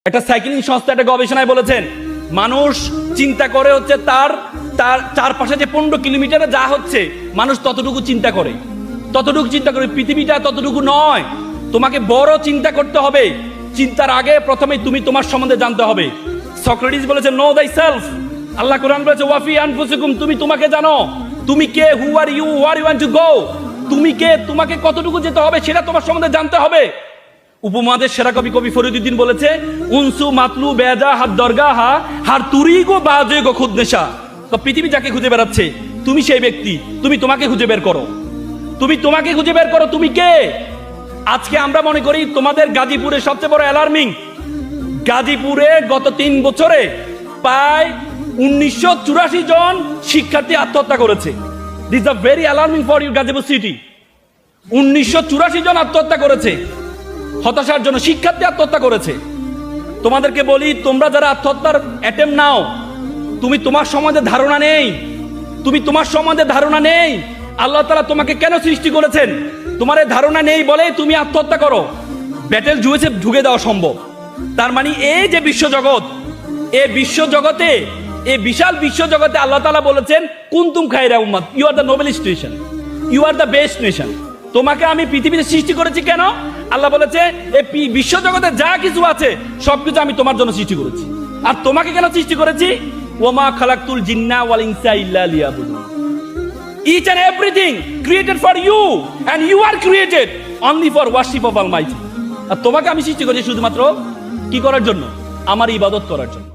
একটা সাইক্লিং সংস্থা একটা গবেষণায় বলেছেন মানুষ চিন্তা করে হচ্ছে তার তার চারপাশে যে 15 কিলোমিটারে যা হচ্ছে মানুষ ততটুকু চিন্তা করে পৃথিবীটা ততটুকু নয়। তোমাকে বড় চিন্তা করতে হবে। চিন্তার আগে প্রথমে তুমি তোমার সম্বন্ধে জানতে হবে। সক্রেটিস বলেছে নো দাই সেলফ। আল্লাহ কোরআন বলেছে ওয়াফি আনফুসিকুম, তুমি তোমাকে জানো। তুমি কে, who are you, where you want to go. তুমি কে, তোমাকে কতটুকু যেতে হবে সেটা তোমার সম্বন্ধে জানতে হবে। উপমহাদেশ সেরা কবি ফরিদুদ্দিন বলেছে উনসু মাতলু বেজা হাত দরগা হার তুরি গো বাজে গো খুদ নেশা। তো পৃথিবী যাকে খুঁজে বেড়াচ্ছে তুমি সেই ব্যক্তি, তুমি তোমাকে খুঁজে বের করো। তুমি কে? আজকে আমরা মনে করি তোমাদের গাজীপুরে সবচেয়ে বড় অ্যালার্মিং, গাজীপুরে গত 3 বছরে প্রায় 1984 জন শিক্ষার্থী আত্মহত্যা করেছে। This is very alarming for you Gazipur city. 1984 জন আত্মহত্যা করেছে হতাশার জন্য, শিক্ষার্থী আত্মহত্যা করেছে। তোমাদেরকে বলি, তোমরা যারা আত্মহত্যার অ্যাটেম্প নাও, তোমার সম্বন্ধে ধারণা নেই। আল্লাহ তাআলা তোমাকে কেন সৃষ্টি করেছেন তোমার এই ধারণা নেই বলে তুমি আত্মহত্যা করো। ব্যাটেল জুয়েছে ঢুকে দেওয়া সম্ভব। তার মানে এই যে বিশ্বজগৎ, এই বিশাল বিশ্বজগতে আল্লাহ তাআলা বলেছেন কুনতুম খায়রা উম্মাত, you are the noblest nation, you are the best nation. তোমাকে আমি পৃথিবীতে সৃষ্টি করেছি কেন? আল্লাহ বলেছে এই বিশ্বজগতে যা কিছু আছে সবকিছু আমি তোমার জন্য সৃষ্টি করেছি। আর তোমাকে কেন সৃষ্টি করেছি? ওমা খালাকতুল জিন্না ওয়াল ইনসা ইল্লা লিয়াবুদুন। Each and everything created for you and you are created only for worship of Almighty. আর তোমাকে আমি সৃষ্টি করেছি শুধুমাত্র কি করার জন্য? আমার ইবাদত করার জন্য।